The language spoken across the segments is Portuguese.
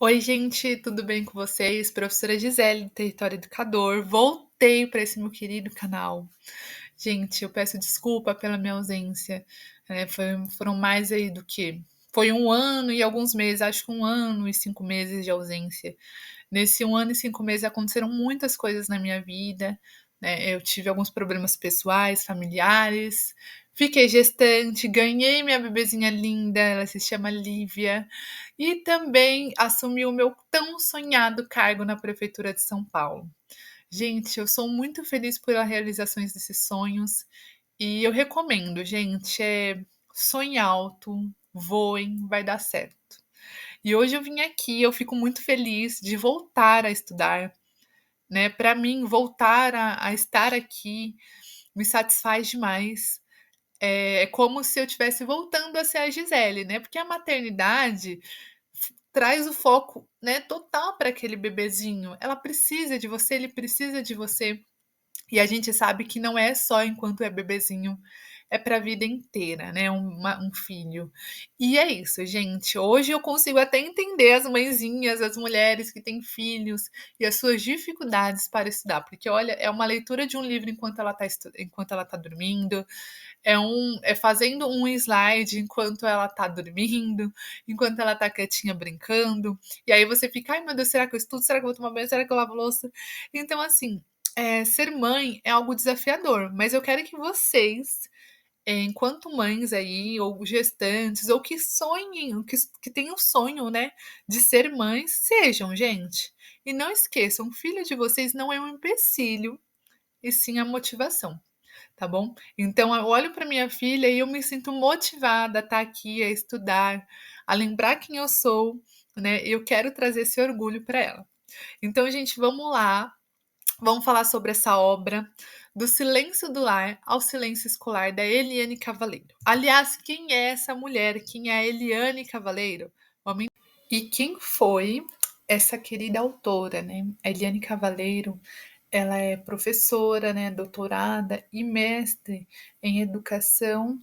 Oi, gente, tudo bem com vocês? Professora Gisele, do Território Educador. Voltei para esse meu querido canal. Gente, eu peço desculpa pela minha ausência. Foram mais aí do que. Foi 1 ano e alguns meses, acho que 1 ano e 5 meses de ausência. Nesse 1 ano e 5 meses aconteceram muitas coisas na minha vida, né? Eu tive alguns problemas pessoais, familiares, fiquei gestante, ganhei minha bebezinha linda, ela se chama Lívia, e também assumi o meu tão sonhado cargo na Prefeitura de São Paulo. Gente, eu sou muito feliz pelas realizações desses sonhos e eu recomendo, gente, sonhe alto, voem, vai dar certo. E hoje eu vim aqui, eu fico muito feliz de voltar a estudar, né? Para mim, voltar a estar aqui me satisfaz demais. É como se eu estivesse voltando a ser a Gisele, né? Porque a maternidade traz o foco, né, total para aquele bebezinho. Ela precisa de você, ele precisa de você. E a gente sabe que não é só enquanto é bebezinho, é para a vida inteira, né? Um filho. E é isso, gente. Hoje eu consigo até entender as mãezinhas, as mulheres que têm filhos e as suas dificuldades para estudar, porque olha, é uma leitura de um livro enquanto ela tá dormindo, é fazendo um slide enquanto ela tá dormindo, enquanto ela tá quietinha brincando. E aí você fica, ai meu Deus, será que eu estudo? Será que eu vou tomar banho? Será que eu lavo louça? Então, assim, ser mãe é algo desafiador, mas eu quero que vocês, enquanto mães aí, ou gestantes, ou que sonhem, que tenham sonho, né, de ser mães, sejam, gente. E não esqueçam, o filho de vocês não é um empecilho, e sim a motivação, tá bom? Então eu olho para minha filha e eu me sinto motivada a estar aqui, a estudar, a lembrar quem eu sou, né? Eu quero trazer esse orgulho para ela. Então, gente, vamos lá. Vamos falar sobre essa obra, Do Silêncio do Lar ao Silêncio Escolar, da Eliane Cavaleiro. Aliás, quem é essa mulher? Quem é a Eliane Cavaleiro? E quem foi essa querida autora, né? A Eliane Cavaleiro, ela é professora, né, doutorada e mestre em educação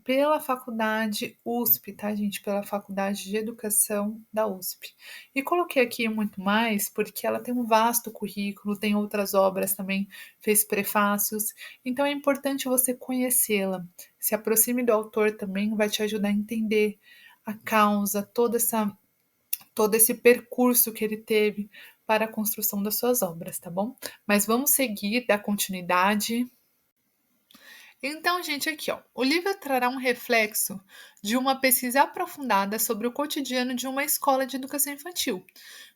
pela faculdade USP, tá, gente? Pela Faculdade de Educação da USP. E coloquei aqui muito mais porque ela tem um vasto currículo, tem outras obras também, fez prefácios, então é importante você conhecê-la. Se aproxime do autor também, vai te ajudar a entender a causa, todo esse percurso que ele teve para a construção das suas obras, tá bom? Mas vamos seguir, dar continuidade. Então, gente, aqui, ó, o livro trará um reflexo de uma pesquisa aprofundada sobre o cotidiano de uma escola de educação infantil,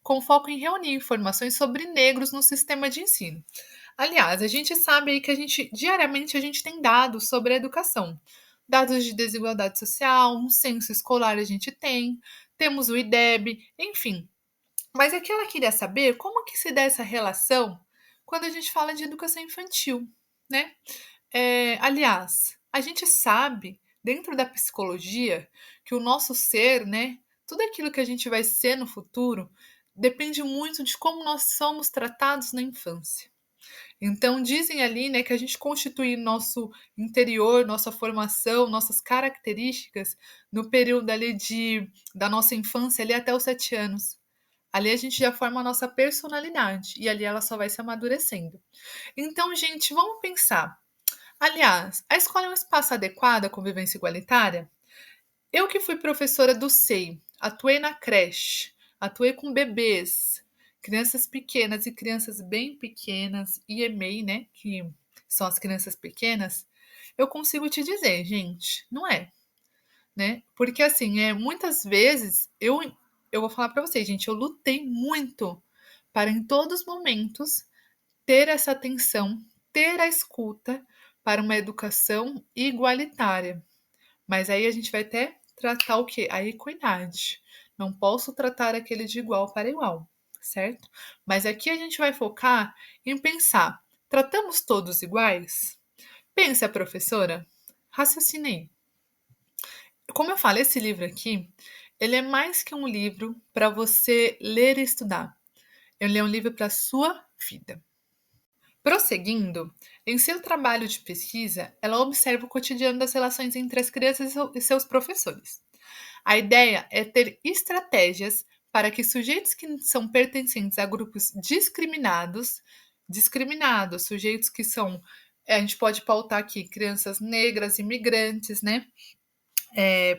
com foco em reunir informações sobre negros no sistema de ensino. Aliás, a gente sabe aí que diariamente a gente tem dados sobre a educação. Dados de desigualdade social, um censo escolar a gente tem, temos o IDEB, enfim. Mas aqui ela queria saber como que se dá essa relação quando a gente fala de educação infantil, né? Aliás, a gente sabe, dentro da psicologia, que o nosso ser, né, tudo aquilo que a gente vai ser no futuro, depende muito de como nós somos tratados na infância. Então, dizem ali, né, que a gente constitui nosso interior, nossa formação, nossas características no período ali da nossa infância, ali até os 7 anos. Ali a gente já forma a nossa personalidade e ali ela só vai se amadurecendo. Então, gente, vamos pensar. Aliás, a escola é um espaço adequado à convivência igualitária? Eu que fui professora do SEI, atuei na creche, atuei com bebês, crianças pequenas e crianças bem pequenas, e EMEI, né, que são as crianças pequenas, eu consigo te dizer, gente, não é, né? Porque assim, muitas vezes eu vou falar para vocês, gente, eu lutei muito para em todos os momentos ter essa atenção, ter a escuta para uma educação igualitária. Mas aí a gente vai até tratar o quê? A equidade. Não posso tratar aquele de igual para igual, certo? Mas aqui a gente vai focar em pensar: tratamos todos iguais? Pensa, professora, raciocinei. Como eu falo, esse livro aqui, ele é mais que um livro para você ler e estudar. Ele é um livro para a sua vida. Prosseguindo, em seu trabalho de pesquisa, ela observa o cotidiano das relações entre as crianças e seus professores. A ideia é ter estratégias para que sujeitos que são pertencentes a grupos discriminados, sujeitos que são, a gente pode pautar aqui, crianças negras, imigrantes, né?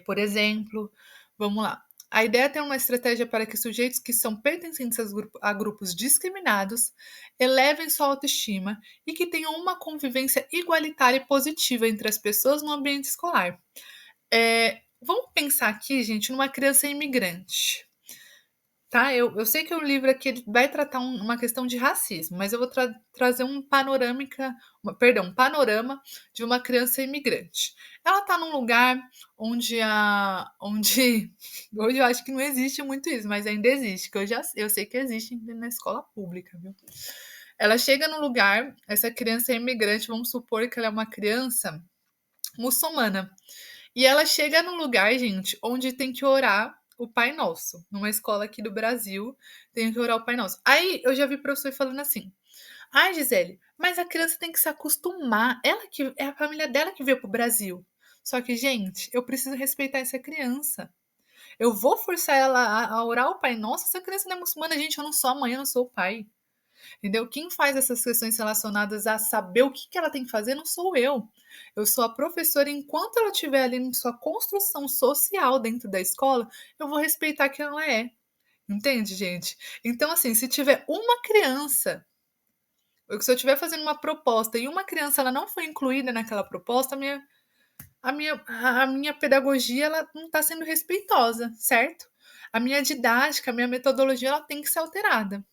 Por exemplo, vamos lá. A ideia é ter uma estratégia para que sujeitos que são pertencentes a grupos discriminados elevem sua autoestima e que tenham uma convivência igualitária e positiva entre as pessoas no ambiente escolar. Vamos pensar aqui, gente, numa criança imigrante. Tá? Eu sei que o livro aqui ele vai tratar uma questão de racismo, mas eu vou trazer um um panorama de uma criança imigrante. Ela está num lugar onde hoje eu acho que não existe muito isso, mas ainda existe, que eu sei que existe na escola pública, viu? Ela chega no lugar, essa criança é imigrante, vamos supor que ela é uma criança muçulmana. E ela chega num lugar, gente, onde tem que orar o Pai Nosso. Numa escola aqui do Brasil, tem que orar o Pai Nosso. Aí eu já vi professor falando assim: ai, Gisele, mas a criança tem que se acostumar. Ela que é a família dela que veio pro Brasil. Só que, gente, eu preciso respeitar essa criança. Eu vou forçar ela a orar o Pai Nosso. Essa criança não é muçulmana, gente. Eu não sou a mãe, eu não sou o pai. Entendeu? Quem faz essas questões relacionadas a saber o que ela tem que fazer não sou eu. Eu sou a professora, enquanto ela estiver ali em sua construção social dentro da escola, eu vou respeitar quem ela é. Entende, gente? Então, assim, se tiver uma criança, se eu estiver fazendo uma proposta e uma criança ela não foi incluída naquela proposta, a minha pedagogia ela não está sendo respeitosa, certo? A minha didática, a minha metodologia, ela tem que ser alterada.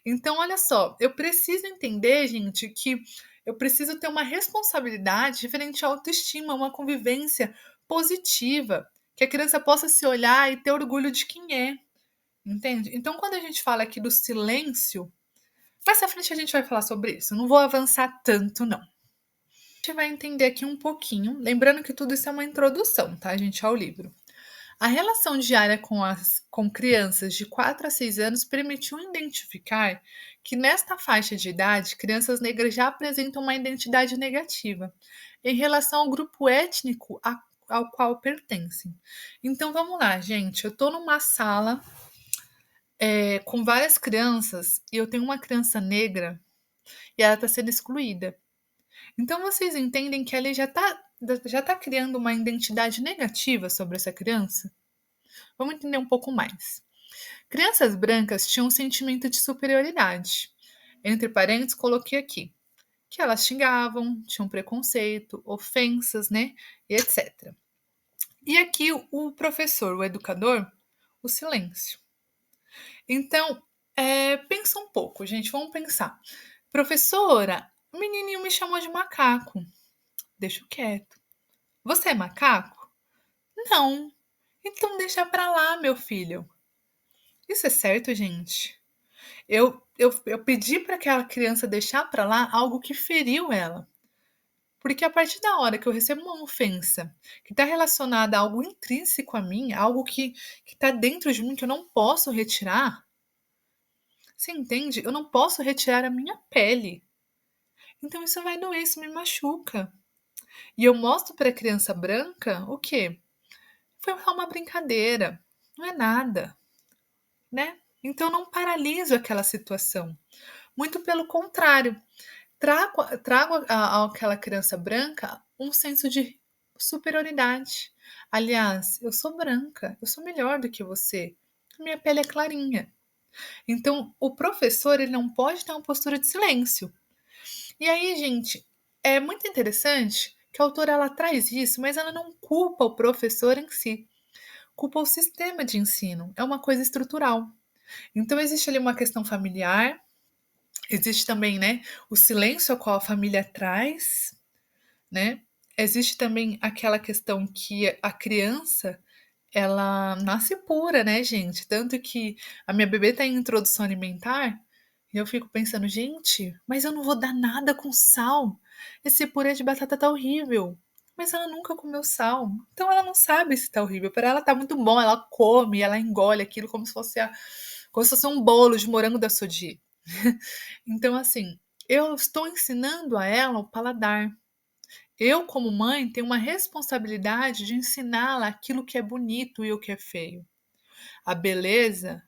Então, olha só, eu preciso entender, gente, que eu preciso ter uma responsabilidade diferente à autoestima, uma convivência positiva, que a criança possa se olhar e ter orgulho de quem é, entende? Então, quando a gente fala aqui do silêncio, mais à frente a gente vai falar sobre isso, não vou avançar tanto, não. A gente vai entender aqui um pouquinho, lembrando que tudo isso é uma introdução, tá, gente, ao livro. A relação diária com crianças de 4 a 6 anos permitiu identificar que, nesta faixa de idade, crianças negras já apresentam uma identidade negativa em relação ao grupo étnico ao qual pertencem. Então vamos lá, gente. Eu estou numa sala com várias crianças e eu tenho uma criança negra e ela está sendo excluída. Então vocês entendem que ali já tá criando uma identidade negativa sobre essa criança? Vamos entender um pouco mais. Crianças brancas tinham um sentimento de superioridade. Entre parênteses, coloquei aqui que elas xingavam, tinham preconceito, ofensas, né? E etc. E aqui o professor, o educador, o silêncio. Então, pensa um pouco, gente, vamos pensar. Professora, o menininho me chamou de macaco. Deixa quieto. Você é macaco? Não. Então deixa pra lá, meu filho. Isso é certo, gente? Eu pedi para aquela criança deixar para lá algo que feriu ela. Porque a partir da hora que eu recebo uma ofensa que está relacionada a algo intrínseco a mim, algo que está dentro de mim que eu não posso retirar, você entende? Eu não posso retirar a minha pele. Então isso vai doer, isso me machuca. E eu mostro para a criança branca o quê? Foi só uma brincadeira, não é nada, né? Então eu não paraliso aquela situação. Muito pelo contrário, trago àquela criança branca um senso de superioridade. Aliás, eu sou branca, eu sou melhor do que você. Minha pele é clarinha. Então, o professor ele não pode ter uma postura de silêncio. E aí, gente, é muito interessante que a autora ela traz isso, mas ela não culpa o professor em si, culpa o sistema de ensino. É uma coisa estrutural. Então, existe ali uma questão familiar. Existe também, né, o silêncio ao qual a família traz, né? Existe também aquela questão que a criança, ela nasce pura, né, gente? Tanto que a minha bebê tá em introdução alimentar e eu fico pensando, gente, mas eu não vou dar nada com sal. Esse purê de batata tá horrível. Mas ela nunca comeu sal, então ela não sabe se tá horrível. Para ela tá muito bom, ela come, ela engole aquilo como se fosse um bolo de morango da Sodi. Então, assim, eu estou ensinando a ela o paladar. Eu, como mãe, tenho uma responsabilidade de ensiná-la aquilo que é bonito e o que é feio. A beleza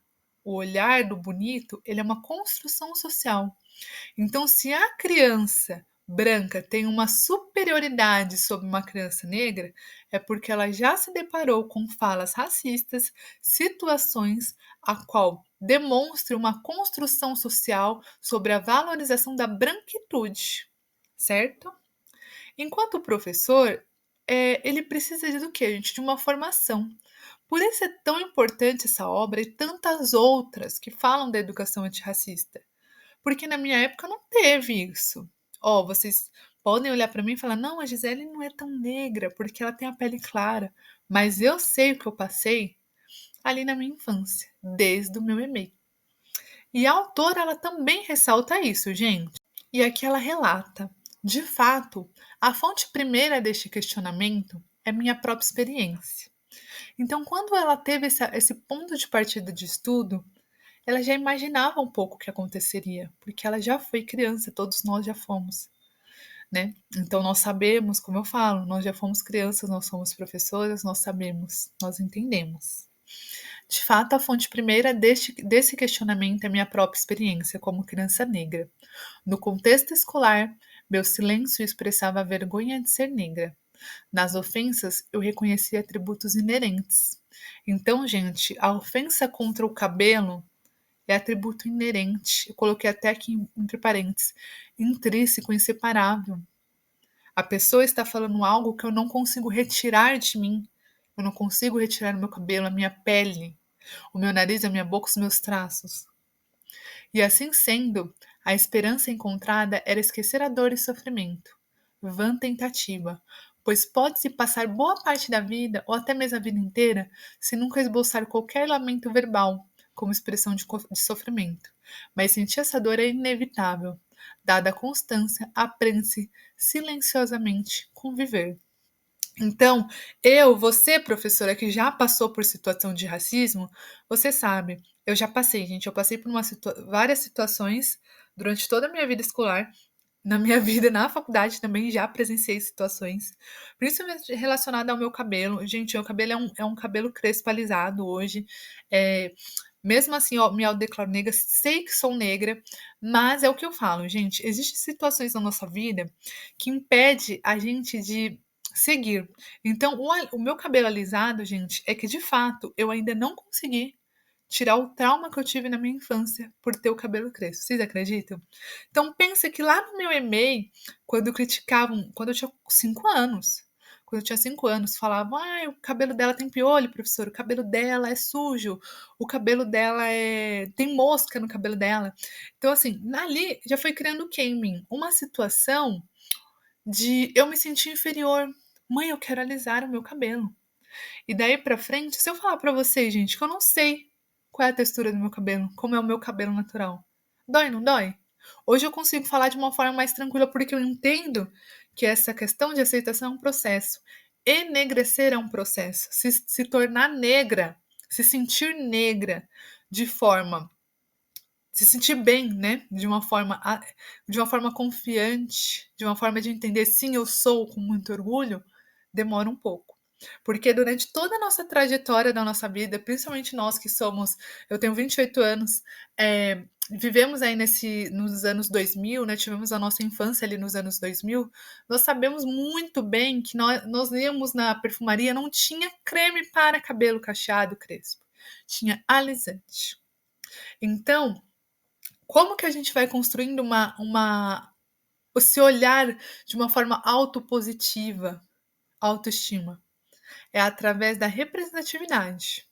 o olhar do bonito, ele é uma construção social. Então, se a criança branca tem uma superioridade sobre uma criança negra, é porque ela já se deparou com falas racistas, situações a qual demonstra uma construção social sobre a valorização da branquitude, certo? Enquanto professor, ele precisa do quê, gente? De uma formação. Por isso é tão importante essa obra e tantas outras que falam da educação antirracista. Porque na minha época não teve isso. Ó, vocês podem olhar para mim e falar: não, a Gisele não é tão negra porque ela tem a pele clara. Mas eu sei o que eu passei ali na minha infância, desde o meu EMEI. E a autora, ela também ressalta isso, gente. E aqui ela relata: de fato, a fonte primeira deste questionamento é minha própria experiência. Então, quando ela teve esse ponto de partida de estudo, ela já imaginava um pouco o que aconteceria, porque ela já foi criança, todos nós já fomos, né? Então nós sabemos, como eu falo, nós já fomos crianças, nós somos professoras, nós sabemos, nós entendemos. De fato, a fonte primeira desse questionamento é minha própria experiência como criança negra. No contexto escolar, meu silêncio expressava a vergonha de ser negra. Nas ofensas, eu reconhecia atributos inerentes. Então, gente, a ofensa contra o cabelo é atributo inerente. Eu coloquei até aqui entre parênteses, intrínseco, inseparável. A pessoa está falando algo que eu não consigo retirar de mim. Eu não consigo retirar o meu cabelo, a minha pele, o meu nariz, a minha boca, os meus traços. E assim sendo, a esperança encontrada era esquecer a dor e sofrimento. Vã tentativa, pois pode-se passar boa parte da vida, ou até mesmo a vida inteira, se nunca esboçar qualquer lamento verbal, como expressão de sofrimento. Mas sentir essa dor é inevitável. Dada a constância, aprende-se silenciosamente conviver. Então, você, professora, que já passou por situação de racismo, você sabe, eu já passei, gente, eu passei por várias situações durante toda a minha vida escolar, na minha vida na faculdade também já presenciei situações, principalmente relacionada ao meu cabelo. Gente, meu cabelo é um cabelo crespo alisado hoje, é, mesmo assim, ó, me autodeclaro negra, sei que sou negra, mas é o que eu falo, gente, existem situações na nossa vida que impede a gente de seguir. Então, o meu cabelo alisado, gente, é que de fato eu ainda não consegui tirar o trauma que eu tive na minha infância por ter o cabelo crespo. Vocês acreditam? Então, pensa que lá no meu e-mail, quando criticavam, quando eu tinha 5 anos, quando eu tinha 5 anos, falavam: o cabelo dela tem piolho, professor, o cabelo dela é sujo, o cabelo dela tem mosca no cabelo dela. Então, assim, ali já foi criando o quê em mim? Uma situação de eu me sentir inferior. Mãe, eu quero alisar o meu cabelo. E daí pra frente, se eu falar pra vocês, gente, que eu não sei qual é a textura do meu cabelo, como é o meu cabelo natural, dói, não dói? Hoje eu consigo falar de uma forma mais tranquila porque eu entendo que essa questão de aceitação é um processo. Enegrecer é um processo. Se tornar negra, se sentir negra de forma se sentir bem, né? De uma forma confiante, de uma forma de entender, sim, eu sou com muito orgulho, demora um pouco. Porque durante toda a nossa trajetória da nossa vida, principalmente nós que somos, eu tenho 28 anos, vivemos aí nos anos 2000, né? Tivemos a nossa infância ali nos anos 2000, nós sabemos muito bem que nós íamos na perfumaria, não tinha creme para cabelo cacheado crespo, tinha alisante. Então, como que a gente vai construindo esse olhar de uma forma autopositiva, autoestima? É através da representatividade.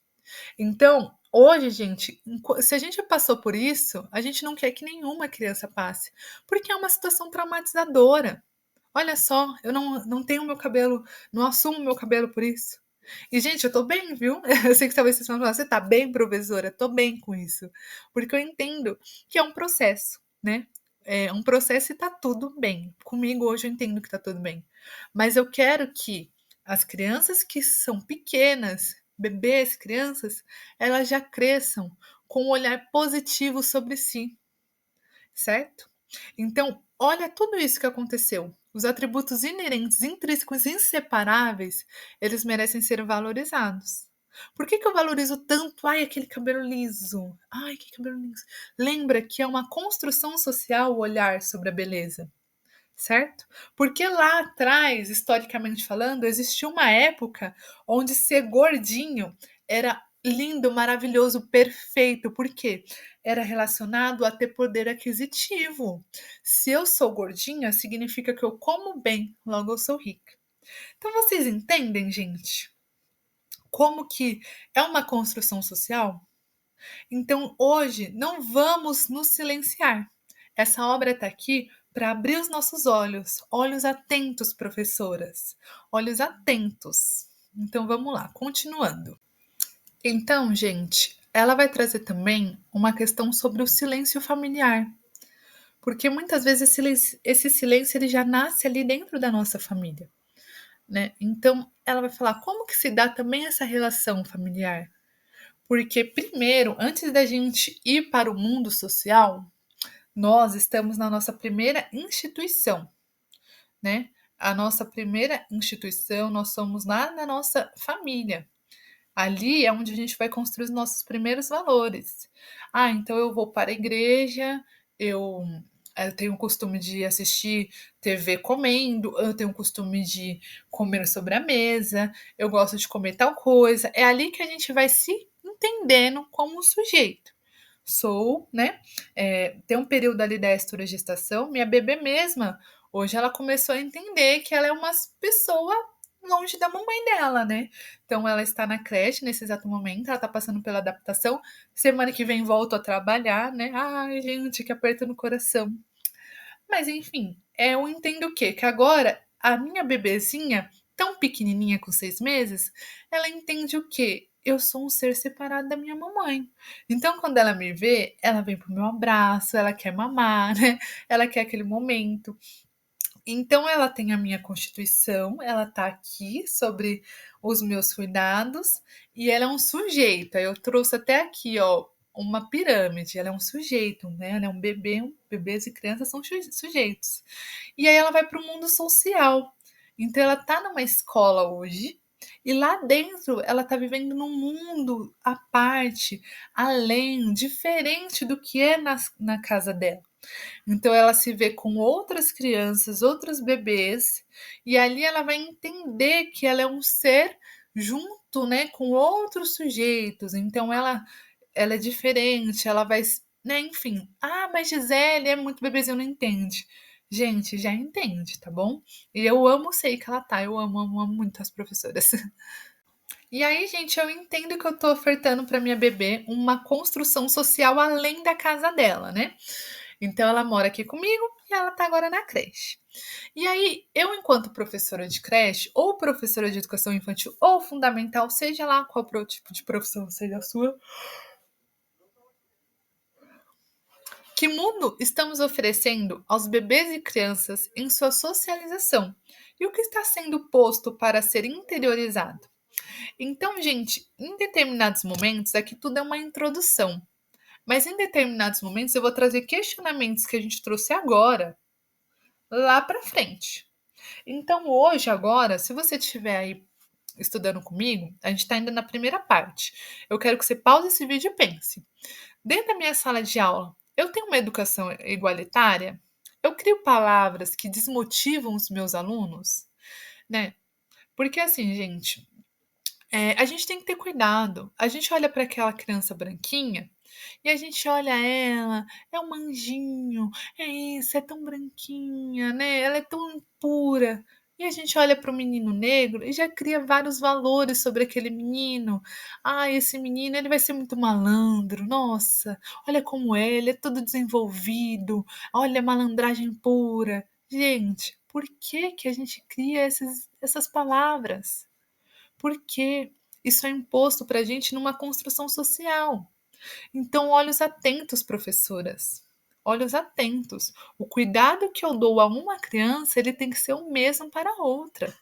Então, hoje, gente, se a gente passou por isso, a gente não quer que nenhuma criança passe, porque é uma situação traumatizadora. Olha só, eu não tenho meu cabelo, não assumo meu cabelo por isso. E, gente, eu tô bem, viu? Eu sei que talvez vocês vão falar: você tá bem, professora? Tô bem com isso. Porque eu entendo que é um processo, né? É um processo e tá tudo bem. Comigo hoje eu entendo que tá tudo bem. Mas eu quero que as crianças que são pequenas, bebês, crianças, elas já cresçam com um olhar positivo sobre si, certo? Então, olha tudo isso que aconteceu. Os atributos inerentes, intrínsecos, inseparáveis, eles merecem ser valorizados. Por que que eu valorizo tanto? Ai, aquele cabelo liso. Ai, que cabelo liso. Lembra que é uma construção social o olhar sobre a beleza, certo? Porque lá atrás, historicamente falando, existiu uma época onde ser gordinho era lindo, maravilhoso, perfeito. Por quê? Era relacionado a ter poder aquisitivo. Se eu sou gordinha, significa que eu como bem, logo eu sou rica. Então vocês entendem, gente? Como que é uma construção social? Então, hoje, não vamos nos silenciar. Essa obra está aqui para abrir os nossos olhos. Olhos atentos, professoras. Olhos atentos. Então, vamos lá, continuando. Então, gente, ela vai trazer também uma questão sobre o silêncio familiar. Porque muitas vezes esse silêncio ele já nasce ali dentro da nossa família, né? Então, ela vai falar como que se dá também essa relação familiar. Porque, primeiro, antes da gente ir para o mundo social, nós estamos na nossa primeira instituição, né? A nossa primeira instituição, nós somos lá na nossa família. Ali é onde a gente vai construir os nossos primeiros valores. Ah, então eu vou para a igreja, eu, eu tenho o costume de assistir TV comendo, eu tenho o costume de comer sobre a mesa, eu gosto de comer tal coisa. É ali que a gente vai se entendendo como um sujeito. Sou, né? Tem um período ali da esterogestação, minha bebê mesma, hoje ela começou a entender que ela é uma pessoa longe da mamãe dela, né? Então ela está na creche nesse exato momento, ela está passando pela adaptação. Semana que vem volto a trabalhar, né? Ai, gente, que aperto no coração. Mas enfim, eu entendo o quê? Que agora a minha bebezinha, tão pequenininha com 6 meses, ela entende o quê? Eu sou um ser separado da minha mamãe. Então, quando ela me vê, ela vem pro meu abraço, ela quer mamar, né? Ela quer aquele momento. Então, ela tem a minha constituição, ela tá aqui sobre os meus cuidados e ela é um sujeito. Aí eu trouxe até aqui, ó, uma pirâmide. Ela é um sujeito, né? Ela é um bebê, bebês e crianças são sujeitos. E aí ela vai para o mundo social. Então, ela tá numa escola hoje. E lá dentro ela tá vivendo num mundo à parte, além, diferente do que é na casa dela. Então ela se vê com outras crianças, outros bebês, e ali ela vai entender que ela é um ser junto, né, com outros sujeitos. Então ela é diferente, ela vai, né, enfim. Ah, mas Gisele é muito bebezinho, não entende. Gente, já entende, tá bom? E eu amo, sei que ela tá. Eu amo, amo, amo muito as professoras. E aí, gente, eu entendo que eu tô ofertando para minha bebê uma construção social além da casa dela, né? Então ela mora aqui comigo e ela tá agora na creche. E aí, eu, enquanto professora de creche, ou professora de educação infantil, ou fundamental, seja lá qual tipo de profissão seja a sua, que mundo estamos oferecendo aos bebês e crianças em sua socialização? E o que está sendo posto para ser interiorizado? Então, gente, em determinados momentos, aqui tudo é uma introdução. Mas em determinados momentos eu vou trazer questionamentos que a gente trouxe agora lá para frente. Então, hoje, agora, se você estiver aí estudando comigo, a gente está ainda na primeira parte. Eu quero que você pause esse vídeo e pense. Dentro da minha sala de aula, eu tenho uma educação igualitária? Eu crio palavras que desmotivam os meus alunos, né? Porque assim, gente, a gente tem que ter cuidado. A gente olha para aquela criança branquinha e a gente olha ela, é um anjinho, é isso, é tão branquinha, né? Ela é tão pura. E a gente olha para o menino negro e já cria vários valores sobre aquele menino. Ah, esse menino, ele vai ser muito malandro. Nossa, olha como é, ele é todo desenvolvido. Olha a malandragem pura. Gente, por que que a gente cria essas palavras? Porque isso é imposto para a gente numa construção social. Então, olhos atentos, professoras. Olhos atentos. O cuidado que eu dou a uma criança, ele tem que ser o mesmo para a outra.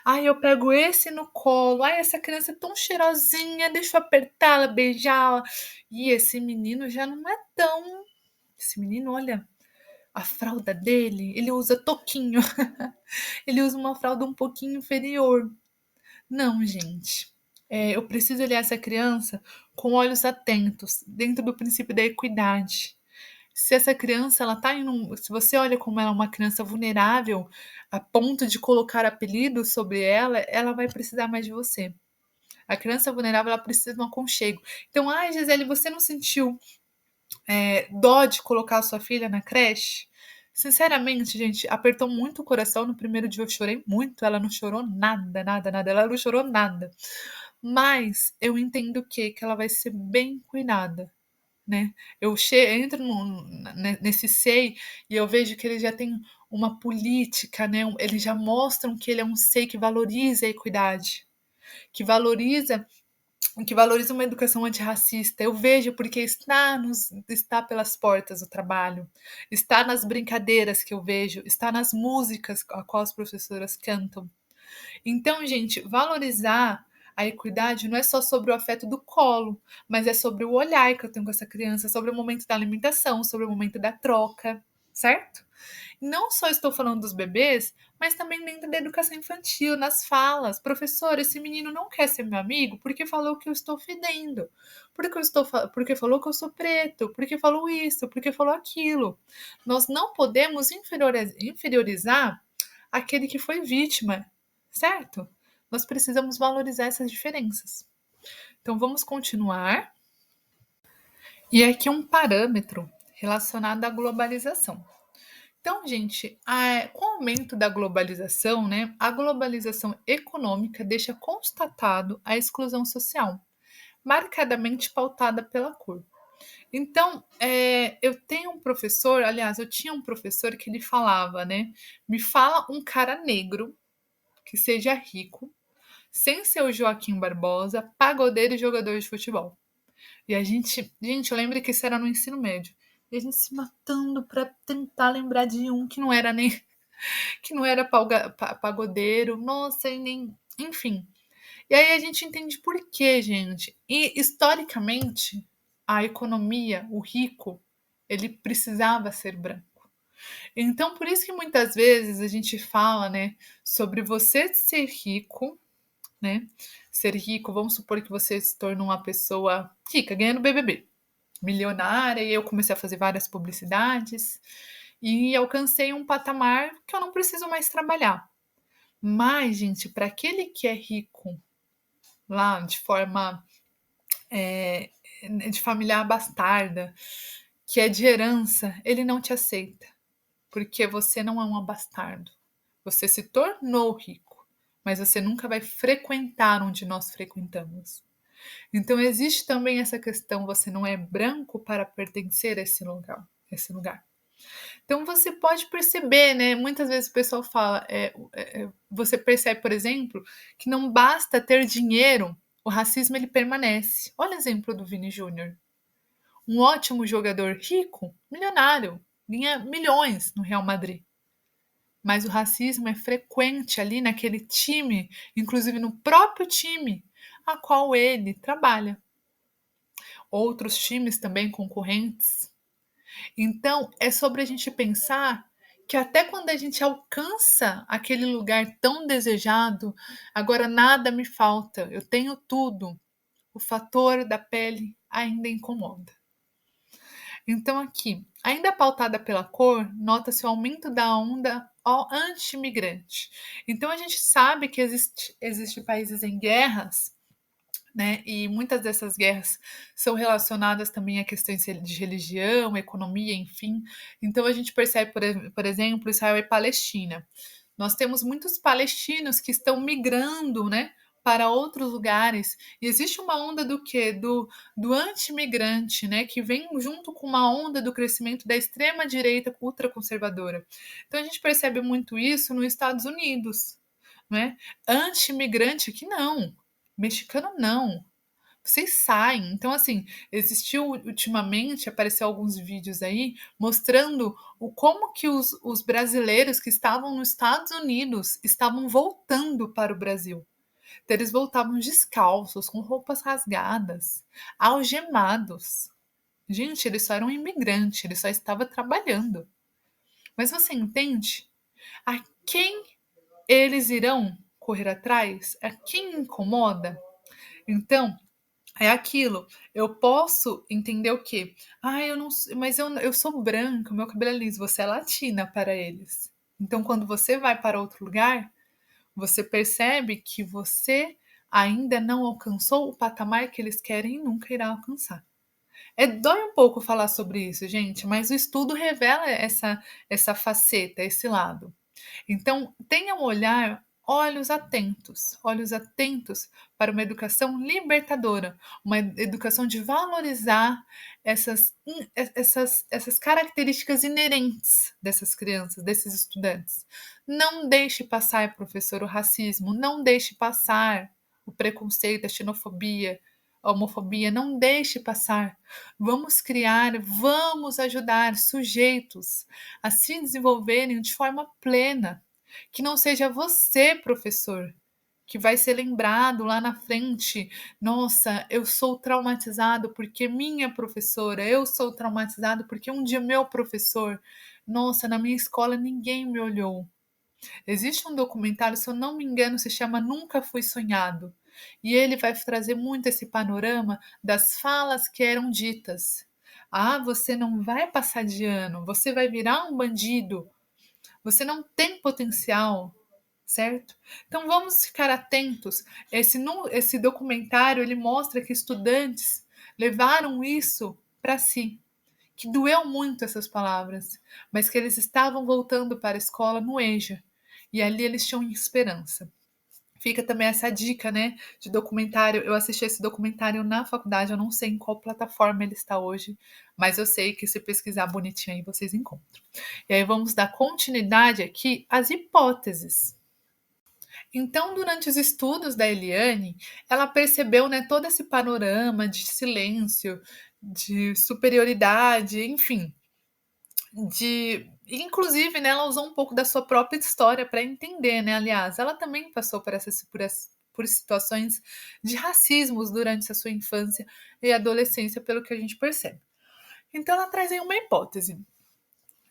Ai, eu pego esse no colo. Ai, essa criança é tão cheirosinha. Deixa eu apertá-la, beijá-la. E esse menino já não é tão. Esse menino, olha, a fralda dele, ele usa toquinho. Ele usa uma fralda um pouquinho inferior. Não, gente. eu preciso olhar essa criança com olhos atentos, dentro do princípio da equidade. Se essa criança, ela tá se você olha como ela é uma criança vulnerável, a ponto de colocar apelidos sobre ela, ela vai precisar mais de você. A criança vulnerável, ela precisa de um aconchego. Então, ai, Gisele, você não sentiu dó de colocar a sua filha na creche? Sinceramente, gente, apertou muito o coração. No primeiro dia eu chorei muito. Ela não chorou nada, nada, nada. Ela não chorou nada. Mas eu entendo que ela vai ser bem cuidada, né? Eu entro nesse SEI e eu vejo que eles já têm uma política, né? Eles já mostram que ele é um SEI que valoriza a equidade, que valoriza uma educação antirracista. Eu vejo porque está pelas portas do trabalho, está nas brincadeiras que eu vejo, está nas músicas a qual as professoras cantam. Então, gente, valorizar a equidade não é só sobre o afeto do colo, mas é sobre o olhar que eu tenho com essa criança, sobre o momento da alimentação, sobre o momento da troca, certo? Não só estou falando dos bebês, mas também dentro da educação infantil, nas falas. Professor, esse menino não quer ser meu amigo porque falou que eu estou fedendo, porque falou que eu sou preto, porque falou isso, porque falou aquilo. Nós não podemos inferiorizar aquele que foi vítima, certo? Nós precisamos valorizar essas diferenças. Então vamos continuar. E aqui um parâmetro relacionado à globalização. Então, gente, com o aumento da globalização, né, a globalização econômica deixa constatado a exclusão social, marcadamente pautada pela cor. Então, eu tenho um professor, aliás, eu tinha um professor que ele falava, né, me fala um cara negro que seja rico, sem ser o Joaquim Barbosa, pagodeiro e jogador de futebol. E eu lembro que isso era no ensino médio. E a gente se matando para tentar lembrar de um que não era nem que não era pagodeiro, nossa, e nem, enfim. E aí a gente entende por quê, gente. E historicamente, a economia, o rico, ele precisava ser branco. Então, por isso que muitas vezes a gente fala, né, sobre você ser rico, né? Ser rico, vamos supor que você se tornou uma pessoa rica, ganhando BBB, milionária, e eu comecei a fazer várias publicidades e alcancei um patamar que eu não preciso mais trabalhar. Mas, gente, para aquele que é rico lá de forma de familiar bastarda, que é de herança, ele não te aceita, porque você não é um bastardo. Você se tornou rico, mas você nunca vai frequentar onde nós frequentamos. Então existe também essa questão, você não é branco para pertencer a esse lugar, esse lugar. Então você pode perceber, né? Muitas vezes o pessoal fala, você percebe, por exemplo, que não basta ter dinheiro, o racismo ele permanece. Olha o exemplo do Vini Júnior, um ótimo jogador, rico, milionário, ganha milhões no Real Madrid. Mas o racismo é frequente ali naquele time, inclusive no próprio time a qual ele trabalha. Outros times também concorrentes. Então, é sobre a gente pensar que até quando a gente alcança aquele lugar tão desejado, agora nada me falta, eu tenho tudo, o fator da pele ainda incomoda. Então, aqui, ainda pautada pela cor, nota-se o aumento da onda anti-imigrante. Então, a gente sabe que existe países em guerras, né? E muitas dessas guerras são relacionadas também a questões de religião, economia, enfim. Então a gente percebe, por exemplo, Israel e Palestina. Nós temos muitos palestinos que estão migrando, né, para outros lugares. E existe uma onda do quê? Do anti-imigrante, né, que vem junto com uma onda do crescimento da extrema-direita ultraconservadora. Então a gente percebe muito isso nos Estados Unidos, né? Anti-imigrante aqui não. Mexicano não. Vocês saem. Então, assim, existiu ultimamente, apareceu alguns vídeos aí mostrando como que os brasileiros que estavam nos Estados Unidos estavam voltando para o Brasil. Então, eles voltavam descalços, com roupas rasgadas, algemados. Gente, eles só eram imigrantes, eles só estavam trabalhando. Mas você entende? A quem eles irão correr atrás? A quem incomoda? Então, é aquilo. Eu posso entender o quê? Ah, eu não, mas eu sou branca, meu cabelo é liso. Você é latina para eles. Então, quando você vai para outro lugar, você percebe que você ainda não alcançou o patamar que eles querem e nunca irá alcançar. Dói um pouco falar sobre isso, gente, mas o estudo revela essa faceta, esse lado. Então, tenha um olhar, olhos atentos para uma educação libertadora, uma educação de valorizar essas características inerentes dessas crianças, desses estudantes. Não deixe passar, professor, o racismo, não deixe passar o preconceito, a xenofobia, a homofobia, não deixe passar. Vamos criar, vamos ajudar sujeitos a se desenvolverem de forma plena, que não seja você, professor, que vai ser lembrado lá na frente. Nossa, eu sou traumatizado porque minha professora, eu sou traumatizado porque um dia meu professor, nossa, na minha escola ninguém me olhou. Existe um documentário, se eu não me engano, se chama Nunca Fui Sonhado. E ele vai trazer muito esse panorama das falas que eram ditas. Ah, você não vai passar de ano, você vai virar um bandido, você não tem potencial, certo? Então vamos ficar atentos. Esse documentário ele mostra que estudantes levaram isso para si, que doeu muito essas palavras, mas que eles estavam voltando para a escola no EJA e ali eles tinham esperança. Fica também essa dica, né, de documentário. Eu assisti esse documentário na faculdade, eu não sei em qual plataforma ele está hoje, mas eu sei que se pesquisar bonitinho aí vocês encontram. E aí vamos dar continuidade aqui às hipóteses. Então, durante os estudos da Eliane, ela percebeu, né, todo esse panorama de silêncio, de superioridade, enfim, inclusive, né, ela usou um pouco da sua própria história para entender, né? Aliás, ela também passou por situações de racismos durante a sua infância e adolescência, pelo que a gente percebe. Então, ela traz aí uma hipótese.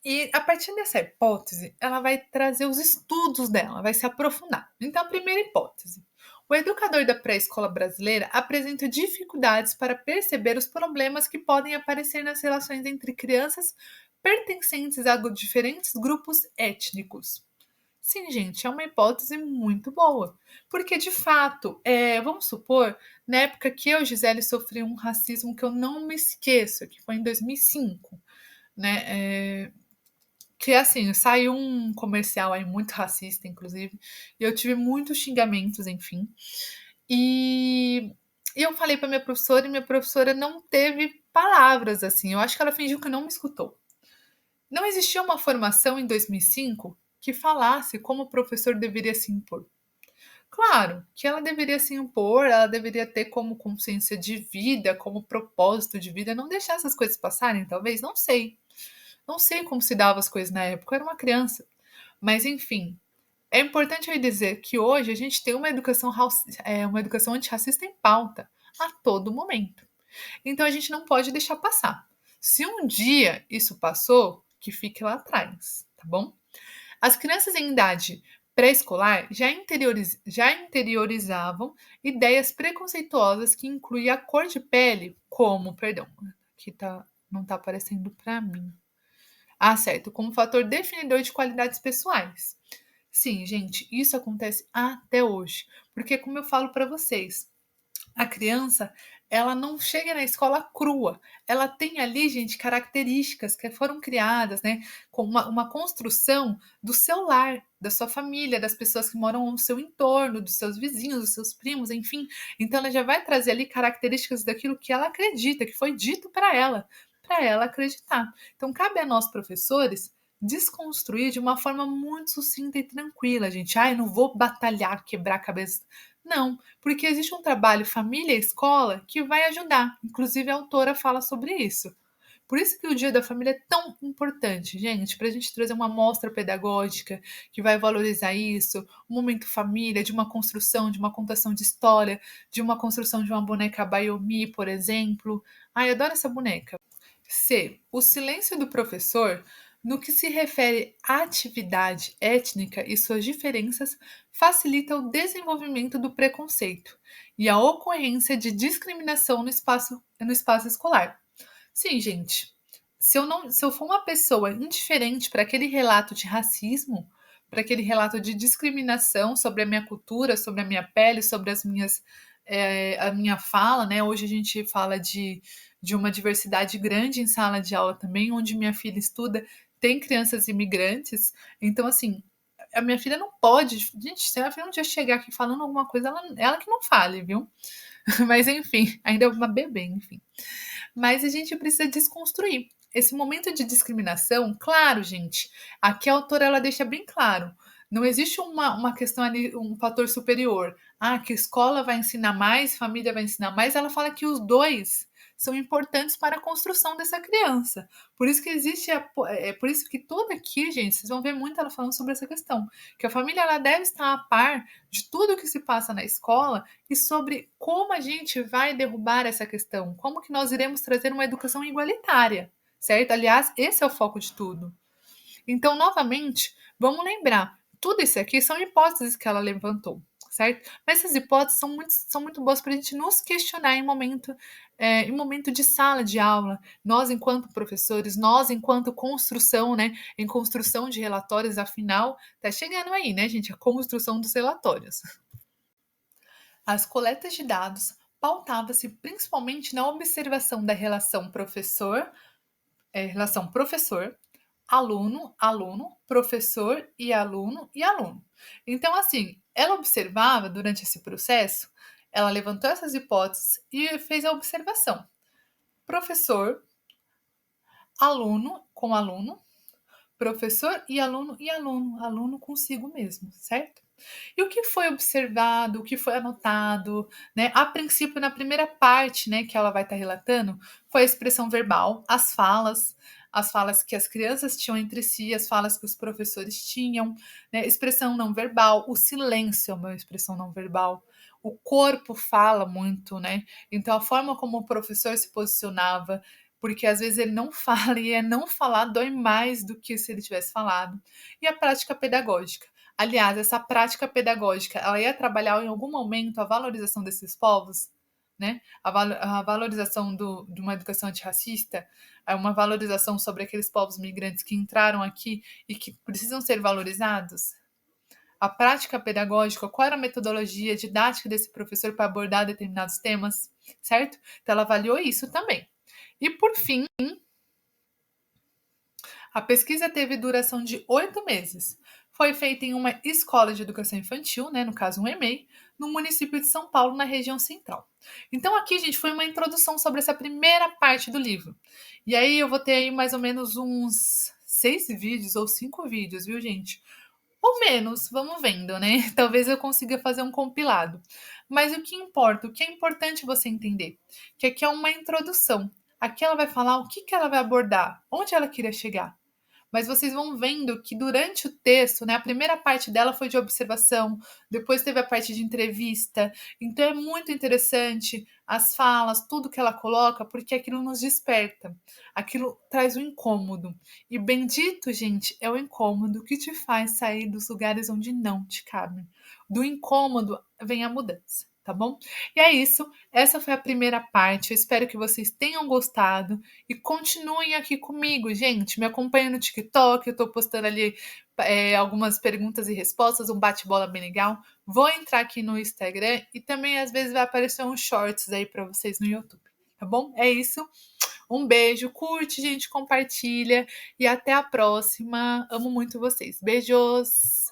E a partir dessa hipótese, ela vai trazer os estudos dela, vai se aprofundar. Então, a primeira hipótese. O educador da pré-escola brasileira apresenta dificuldades para perceber os problemas que podem aparecer nas relações entre crianças pertencentes a diferentes grupos étnicos. Sim, gente, é uma hipótese muito boa. Porque, de fato, vamos supor, na época que eu, Gisele, sofri um racismo que eu não me esqueço, que foi em 2005, né? Que assim, saiu um comercial aí muito racista, inclusive, e eu tive muitos xingamentos, enfim. E, e eu falei para minha professora, e minha professora não teve palavras assim. Eu acho que ela fingiu que não me escutou. Não existia uma formação em 2005 que falasse como o professor deveria se impor. Claro que ela deveria se impor, ela deveria ter como consciência de vida, como propósito de vida, não deixar essas coisas passarem, talvez, não sei. Não sei como se dava as coisas na época, eu era uma criança. Mas enfim, é importante eu dizer que hoje a gente tem uma educação antirracista em pauta a todo momento. Então a gente não pode deixar passar. Se um dia isso passou, que fique lá atrás, tá bom? As crianças em idade pré-escolar já interiorizavam ideias preconceituosas que incluem a cor de pele como, perdão, aqui não tá aparecendo para mim. Ah, certo, como fator definidor de qualidades pessoais. Sim, gente, isso acontece até hoje, porque como eu falo para vocês, a criança, ela não chega na escola crua. Ela tem ali, gente, características que foram criadas, né, com uma construção do seu lar, da sua família, das pessoas que moram no seu entorno, dos seus vizinhos, dos seus primos, enfim. Então ela já vai trazer ali características daquilo que ela acredita, que foi dito para ela acreditar. Então cabe a nós professores desconstruir de uma forma muito sucinta e tranquila, gente. Ai, não vou batalhar, quebrar a cabeça. Não, porque existe um trabalho família e escola que vai ajudar. Inclusive, a autora fala sobre isso. Por isso que o Dia da Família é tão importante, gente, para a gente trazer uma mostra pedagógica que vai valorizar isso, um momento família, de uma construção, de uma contação de história, de uma construção de uma boneca Bayomi, por exemplo. Ai, eu adoro essa boneca. C. O silêncio do professor No que se refere à atividade étnica e suas diferenças, facilita o desenvolvimento do preconceito e a ocorrência de discriminação no espaço escolar. Sim, gente. Se eu for uma pessoa indiferente para aquele relato de racismo, para aquele relato de discriminação sobre a minha cultura, sobre a minha pele, sobre a minha fala, né? Hoje a gente fala de uma diversidade grande em sala de aula também, onde minha filha estuda, tem crianças imigrantes. Então, assim, a minha filha não pode. Gente, se ela um dia chegar aqui falando alguma coisa, ela que não fale, viu? Mas enfim, ainda é uma bebê, enfim. Mas a gente precisa desconstruir. Esse momento de discriminação, claro, gente, aqui a autora ela deixa bem claro. Não existe uma questão ali, um fator superior. Ah, que escola vai ensinar mais, família vai ensinar mais. Ela fala que os dois são importantes para a construção dessa criança. Por isso que existe, por isso que toda aqui, gente, vocês vão ver muito ela falando sobre essa questão. Que a família ela deve estar a par de tudo que se passa na escola e sobre como a gente vai derrubar essa questão, como que nós iremos trazer uma educação igualitária, certo? Aliás, esse é o foco de tudo. Então, novamente, vamos lembrar, tudo isso aqui são hipóteses que ela levantou, certo? Mas essas hipóteses são muito boas para a gente nos questionar em momento de sala de aula, nós enquanto professores, nós enquanto construção, né, em construção de relatórios, afinal, tá chegando aí, né, gente, a construção dos relatórios. As coletas de dados pautavam-se principalmente na observação da relação professor, aluno, aluno, professor e aluno. Então, assim, ela observava durante esse processo, ela levantou essas hipóteses e fez a observação. Professor, aluno com aluno, professor e aluno, aluno consigo mesmo, certo? E o que foi observado, o que foi anotado, né? A princípio, na primeira parte, né, que ela vai estar relatando, foi a expressão verbal, as falas que as crianças tinham entre si, as falas que os professores tinham, né? Expressão não verbal, o silêncio é uma expressão não verbal. O corpo fala muito, né? Então, a forma como o professor se posicionava, porque às vezes ele não fala e não falar dói mais do que se ele tivesse falado. E a prática pedagógica. Aliás, essa prática pedagógica, ela ia trabalhar em algum momento a valorização desses povos, né? A valorização de uma educação antirracista, uma valorização sobre aqueles povos migrantes que entraram aqui e que precisam ser valorizados. A prática pedagógica, qual era a metodologia didática desse professor para abordar determinados temas, certo? Então, ela avaliou isso também. E, por fim, a pesquisa teve duração de 8 meses. Foi feita em uma escola de educação infantil, né, no caso um EMEI, no município de São Paulo, na região central. Então aqui, gente, foi uma introdução sobre essa primeira parte do livro. E aí eu vou ter aí mais ou menos uns 6 vídeos ou 5 vídeos, viu, gente? Ou menos, vamos vendo, né? Talvez eu consiga fazer um compilado. Mas o que importa, o que é importante você entender, que aqui é uma introdução. Aqui ela vai falar o que ela vai abordar, onde ela queria chegar. Mas vocês vão vendo que durante o texto, né, a primeira parte dela foi de observação, depois teve a parte de entrevista. Então é muito interessante as falas, tudo que ela coloca, porque aquilo nos desperta, aquilo traz o incômodo. E bendito, gente, é o incômodo que te faz sair dos lugares onde não te cabem. Do incômodo vem a mudança, tá bom? E é isso, essa foi a primeira parte. Eu espero que vocês tenham gostado e continuem aqui comigo, gente. Me acompanhem no TikTok, eu tô postando ali algumas perguntas e respostas, um bate-bola bem legal. Vou entrar aqui no Instagram e também às vezes vai aparecer uns shorts aí para vocês no YouTube, tá bom? É isso. Um beijo, curte, gente, compartilha e até a próxima. Amo muito vocês. Beijos!